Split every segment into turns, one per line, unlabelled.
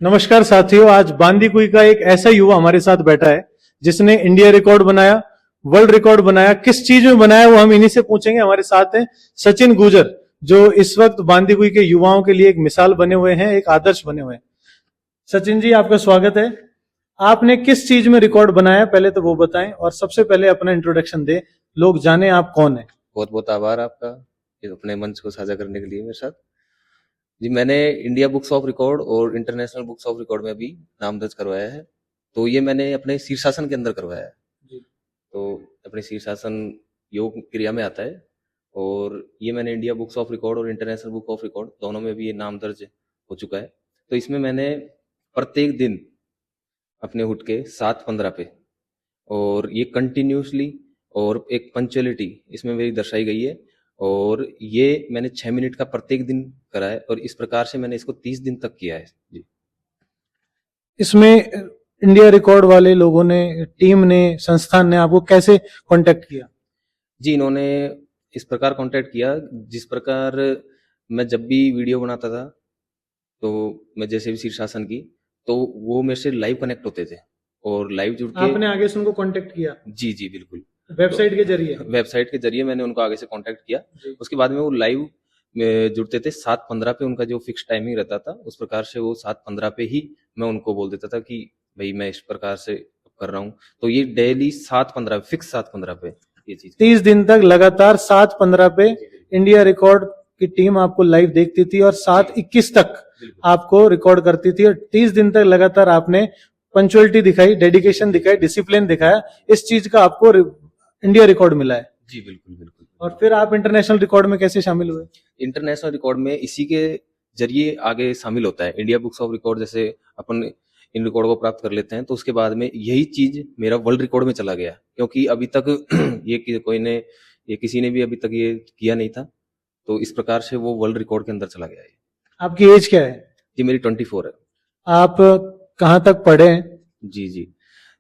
नमस्कार साथियों, आज बांदीकुई का एक ऐसा युवा हमारे साथ बैठा है जिसने इंडिया रिकॉर्ड बनाया, वर्ल्ड रिकॉर्ड बनाया। किस चीज में बनाया वो हम इन्हीं से पूछेंगे। हमारे साथ हैं सचिन गुर्जर, जो इस वक्त बांदीकुई के युवाओं के लिए एक मिसाल बने हुए हैं, एक आदर्श बने हुए हैं। सचिन जी, आपका स्वागत है। आपने किस चीज में रिकॉर्ड बनाया, पहले तो वो बताएं, और सबसे पहले अपना इंट्रोडक्शन दे, लोग जाने आप कौन है।
बहुत बहुत आभार आपका ये अपने मंच को साझा करने के लिए मेरे साथ। जी, मैंने इंडिया बुक्स ऑफ रिकॉर्ड और इंटरनेशनल बुक्स ऑफ रिकॉर्ड में भी नाम दर्ज करवाया है। तो ये मैंने अपने शीर्षासन के अंदर करवाया है।
जी।
तो अपने शीर्षासन योग क्रिया में आता है, और ये मैंने इंडिया बुक्स ऑफ रिकॉर्ड और इंटरनेशनल बुक ऑफ रिकॉर्ड दोनों में भी ये नाम दर्ज हो चुका है। तो इसमें मैंने प्रत्येक दिन अपने उठ के 7:15 पे, और ये कंटिन्यूसली और एक पंक्चुअलिटी इसमें मेरी दर्शाई गई है। और ये मैंने 6 मिनट का प्रत्येक दिन करा है, और इस प्रकार से मैंने इसको 30 दिन तक किया है। जी,
इसमें इंडिया रिकॉर्ड वाले लोगों ने, टीम ने, संस्थान ने आपको कैसे कांटेक्ट किया?
जी, इन्होंने इस प्रकार कांटेक्ट किया, जिस प्रकार मैं जब भी वीडियो बनाता था, तो मैं जैसे भी शीर्षासन की, तो वो मेरे से लाइव कनेक्ट होते थे और लाइव जुड़ के।
आपने आगे से उनको कांटेक्ट किया?
जी जी, बिल्कुल।
वेबसाइट के जरिए?
वेबसाइट के जरिए मैंने उनको आगे से कांटेक्ट किया।
जी।
उसके बाद में वो लाइव में जुड़ते थे 7:15 पे, उनका जो फिक्स टाइमिंग रहता था, उस प्रकार से वो 7:15 पे ही मैं उनको बोल देता था कि भाई मैं इस प्रकार से कर रहा हूँ। तो ये डेली 7:15 फिक्स 7:15 पे ये चीज
30 दिन तक लगातार 7:15 पे इंडिया रिकॉर्ड की टीम आपको लाइव देखती थी और 7:21 तक आपको रिकॉर्ड करती थी, और 30 दिन तक लगातार आपने पंचुअलिटी दिखाई, डेडिकेशन दिखाई, डिसिप्लिन दिखाया। इस चीज का आपको इंडिया रिकॉर्ड मिला है।
जी, बिल्कुल बिल्कुल।
और फिर आप इंटरनेशनल रिकॉर्ड में कैसे शामिल हुए?
इंटरनेशनल रिकॉर्ड में इसी के जरिए आगे शामिल होता है। इंडिया बुक्स ऑफ रिकॉर्ड जैसे अपन इन रिकॉर्ड को प्राप्त कर लेते हैं, तो उसके बाद में यही चीज मेरा वर्ल्ड रिकॉर्ड में चला गया, क्योंकि अभी तक ये किसी ने भी अभी तक ये किया नहीं था। तो इस प्रकार से वो वर्ल्ड रिकॉर्ड के अंदर चला गया है।
आपकी एज क्या है?
जी, मेरी 24 है।
आप कहाँ तक पढ़े हैं?
जी जी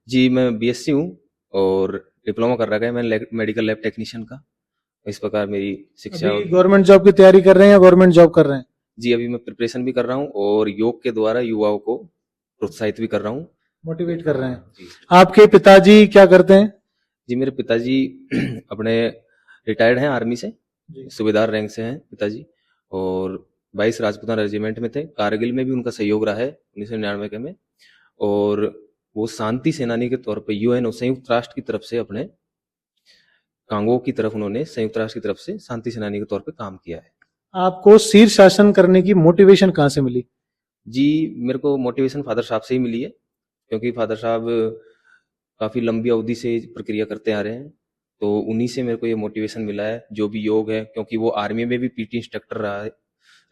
जी, मैं बीएससी हूँ और डिप्लोमा कर रखा है मैंने मेडिकल लैब टेक्नीशियन का। इस प्रकार मेरी शिक्षा।
अभी गवर्नमेंट जॉब की तैयारी कर रहे हैं या गवर्नमेंट जॉब कर रहे हैं?
जी, अभी मैं प्रिपरेशन भी कर रहा हूँ और योग के द्वारा युवाओं को प्रोत्साहित भी कर रहा हूँ,
मोटिवेट कर रहे हैं।
जी।
आपके पिताजी क्या करते हैं?
जी, मेरे पिताजी अपने रिटायर्ड हैं आर्मी से,
जी।
सूबेदार रैंक से हैं पिताजी, और 22 राजपूताना रेजिमेंट में थे। कारगिल में भी उनका सहयोग रहा है 1999 के में, और वो शांति सेनानी के तौर पे यूएन और संयुक्त राष्ट्र की तरफ से अपने कांगो की तरफ उन्होंने संयुक्त राष्ट्र की तरफ से शांति सेनानी के तौर पे काम किया है।
आपको शीर्षासन करने की मोटिवेशन कहाँ से मिली?
जी, मेरे को मोटिवेशन फादर साहब से ही मिली है, क्योंकि फादर साहब काफी लंबी अवधि से प्रक्रिया करते आ रहे हैं। तो उन्हीं से मेरे को ये मोटिवेशन मिला है, जो भी योग है, क्योंकि वो आर्मी में भी पीटी इंस्ट्रक्टर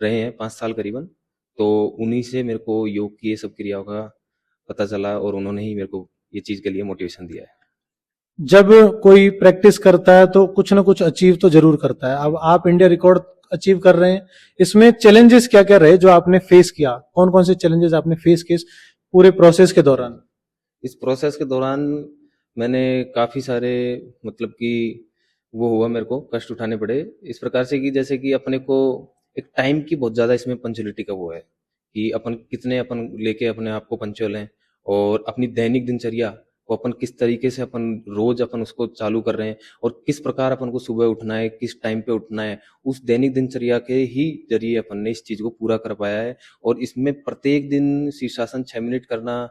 रहे हैं 5 साल करीबन। तो उन्हीं से मेरे को योग की ये सब क्रियाओं का पता चला, और उन्होंने ही मेरे को ये चीज के लिए मोटिवेशन दिया है।
जब कोई प्रैक्टिस करता है तो कुछ ना कुछ अचीव तो जरूर करता है। अब आप इंडिया रिकॉर्ड अचीव कर रहे हैं, इसमें चैलेंजेस क्या क्या रहे जो आपने फेस किया? कौन कौन से चैलेंजेस आपने फेस किए पूरे प्रोसेस के दौरान?
इस प्रोसेस के दौरान मैंने काफी सारे, मतलब कि वो हुआ, मेरे को कष्ट उठाने पड़े इस प्रकार से कि जैसे कि अपने को एक टाइम की बहुत ज्यादा इसमें पंचुअलिटी का वो है कि अपन कितने अपन लेके अपने आप को पंचुअल हैं, और अपनी दैनिक दिनचर्या को अपन किस तरीके से अपन रोज अपन उसको चालू कर रहे हैं, और किस प्रकार अपन को सुबह उठना है, किस टाइम पे उठना है, उस दैनिक दिनचर्या के ही जरिए अपन ने इस चीज को पूरा कर पाया है। और इसमें प्रत्येक दिन शीर्षासन 6 मिनट करना,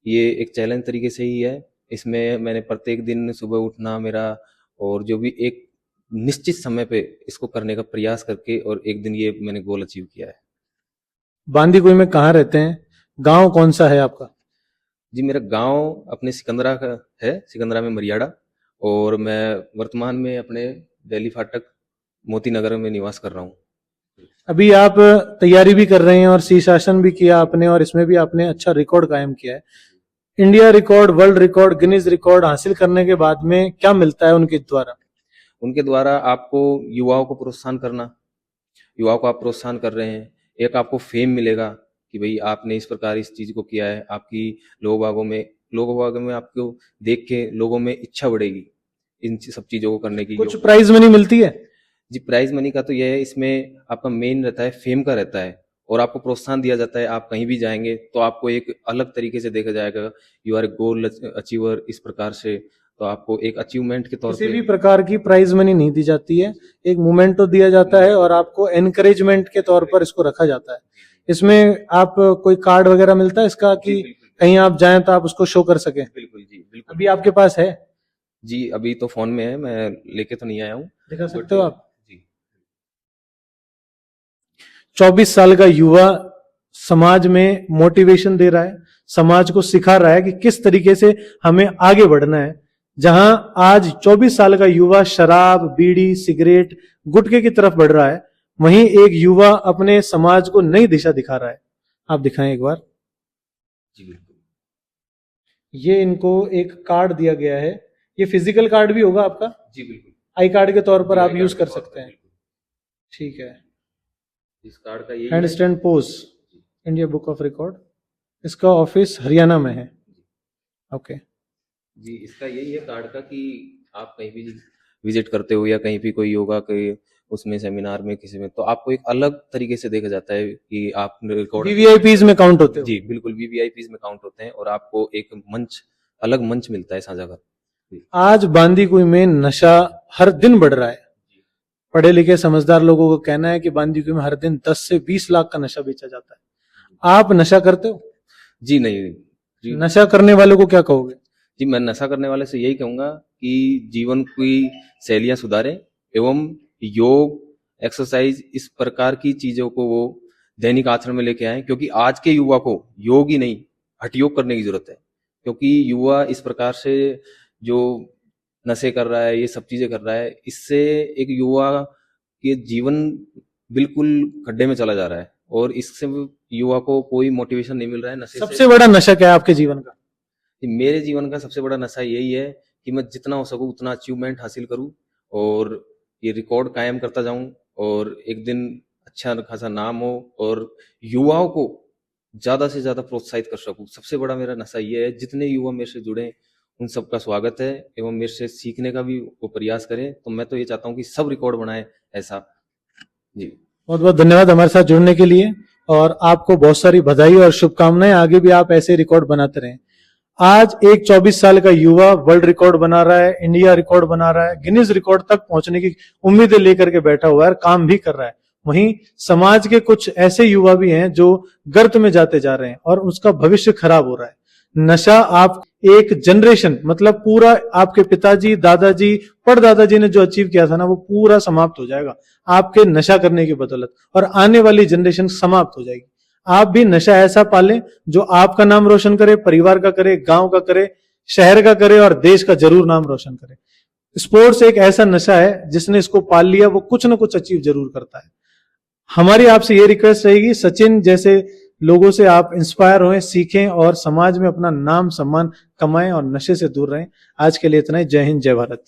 ये एक चैलेंज तरीके से ही है। इसमें मैंने प्रत्येक दिन सुबह उठना मेरा, और जो भी एक निश्चित समय पे इसको करने का प्रयास करके, और एक दिन ये मैंने गोल अचीव किया है।
बांदीकुई में कहाँ रहते हैं? गांव कौन सा है आपका?
जी, मेरा गांव अपने सिकंदरा का है, सिकंदरा में मरियाड़ा, और मैं वर्तमान में अपने दिल्ली फाटक मोती नगर में निवास कर रहा हूँ।
अभी आप तैयारी भी कर रहे हैं और शीर्षासन भी किया आपने, और इसमें भी आपने अच्छा रिकॉर्ड कायम किया है। India record, world record, Guinness record हासिल करने के बाद में क्या मिलता है उनके द्वारा?
उनके द्वारा आपको युवाओं को प्रोत्साहन करना, युवाओं को आप प्रोत्साहन कर रहे हैं, एक आपको फेम मिलेगा कि भाई आपने इस प्रकार इस चीज को किया है। आपकी लोगों में आपको देख के लोगों में इच्छा बढ़ेगी इन सब चीजों को करने की।
कुछ प्राइज मनी मिलती है?
जी, प्राइज मनी का तो यह है, इसमें आपका मेन रहता है फेम का रहता है, और आपको प्रोत्साहन दिया जाता है। आप कहीं भी जाएंगे तो आपको एक अलग तरीके से देखा जाएगा, you are a goal achiever, इस प्रकार से। तो आपको एक अचीवमेंट के तौर
किसी
पे
भी प्रकार की प्राइज मनी नहीं दी जाती है, एक मोमेंटो दिया जाता है और आपको एनकरेजमेंट के तौर पर इसको रखा जाता है। इसमें आप कोई कार्ड वगैरह मिलता है इसका कि
जी, बिल्कुल।
कहीं आप जाएं तो आप उसको शो कर सकें?
बिल्कुल जी, बिल्कुल।
अभी आपके पास है?
जी, अभी तो फोन में है, मैं लेके तो नहीं आया हूँ।
दिखा
बट
सकते हो आप?
जी
24 साल का युवा समाज में मोटिवेशन दे रहा है, समाज को सिखा रहा है कि किस तरीके से हमें आगे बढ़ना है। जहां आज 24 साल का युवा शराब, बीड़ी, सिगरेट, गुटखे की तरफ बढ़ रहा है, वहीं एक युवा अपने समाज को नई दिशा दिखा रहा है। आप दिखाएं एक बार।
जी बिल्कुल।
ये इनको एक कार्ड दिया गया है, ये फिजिकल कार्ड भी होगा आपका,
जी बिल्कुल।
आई कार्ड के तौर पर
जी,
आप
आई
यूज
कार्ड
कर
के तौर
सकते
पर,
हैं।
बिल्कुल।
ठीक है।
इस कार्ड का यही
हैंड
है।
Stand pose, India book of record, इसका ऑफिस हरियाणा में है। ओके।
जी, इसका यही है कार्ड का कि आप कहीं भी विजिट करते हो या कहीं भी कोई योगा के उसमें सेमिनार में किसी में, तो आपको एक अलग तरीके से देखा जाता है कि आप रिकॉर्ड।
वीवीआईपीज में काउंट होते हो?
जी बिल्कुल, वीवीआईपीज में काउंट होते हैं और आपको एक मंच, अलग मंच मिलता है साझा कर।
आज बांदीकुई में नशा हर दिन बढ़ रहा है। पढ़े लिखे समझदार लोगों का कहना है कि बांदीकुई में हर दिन 10 से 20 लाख का नशा बेचा जाता है। आप नशा करते हो?
जी नहीं जी।
नशा करने वालों को क्या कहोगे?
जी, मैं नशा करने वाले से यही कहूंगा कि जीवन की शैलियां सुधारें एवं योग, एक्सरसाइज, इस प्रकार की चीजों को वो दैनिक आचरण में लेके आए, क्योंकि आज के युवा को योग ही नहीं, हठ योग करने की जरूरत है। क्योंकि युवा इस प्रकार से जो नशे कर रहा है, ये सब चीजें कर रहा है, इससे एक युवा के जीवन बिल्कुल खड्डे में चला जा रहा है और इससे युवा को कोई मोटिवेशन नहीं मिल रहा है नशे से।
सबसे बड़ा नशा क्या है आपके जीवन का?
मेरे जीवन का सबसे बड़ा नशा यही है कि मैं जितना हो सकूं उतना अचीवमेंट हासिल करूं और ये रिकॉर्ड कायम करता जाऊं और एक दिन अच्छा खासा नाम हो और युवाओं को ज्यादा से ज्यादा प्रोत्साहित कर सकूं। सबसे बड़ा मेरा नशा ये है। जितने युवा मेरे से जुड़े उन सबका स्वागत है एवं मेरे से सीखने का भी वो प्रयास करें। तो मैं तो ये चाहता हूँ कि सब रिकॉर्ड बनाए ऐसा। जी
बहुत बहुत धन्यवाद हमारे साथ जुड़ने के लिए और आपको बहुत सारी बधाई और शुभकामनाएं। आगे भी आप ऐसे रिकॉर्ड बनाते रहें। आज एक 24 साल का युवा वर्ल्ड रिकॉर्ड बना रहा है, इंडिया रिकॉर्ड बना रहा है, गिनीज रिकॉर्ड तक पहुंचने की उम्मीदें लेकर के बैठा हुआ है, काम भी कर रहा है। वहीं समाज के कुछ ऐसे युवा भी हैं जो गर्त में जाते जा रहे हैं और उसका भविष्य खराब हो रहा है। नशा आप एक जनरेशन, मतलब पूरा आपके पिताजी, दादाजी, परदादाजी ने जो अचीव किया था ना, वो पूरा समाप्त हो जाएगा आपके नशा करने की बदौलत, और आने वाली जनरेशन समाप्त हो जाएगी। आप भी नशा ऐसा पालें जो आपका नाम रोशन करे, परिवार का करे, गांव का करे, शहर का करे और देश का जरूर नाम रोशन करे। स्पोर्ट्स एक ऐसा नशा है जिसने इसको पाल लिया वो कुछ ना कुछ अचीव जरूर करता है। हमारी आपसे ये रिक्वेस्ट रहेगी, सचिन जैसे लोगों से आप इंस्पायर हों, सीखें और समाज में अपना नाम सम्मान कमाएं और नशे से दूर रहें। आज के लिए इतना ही। जय हिंद, जय भारत।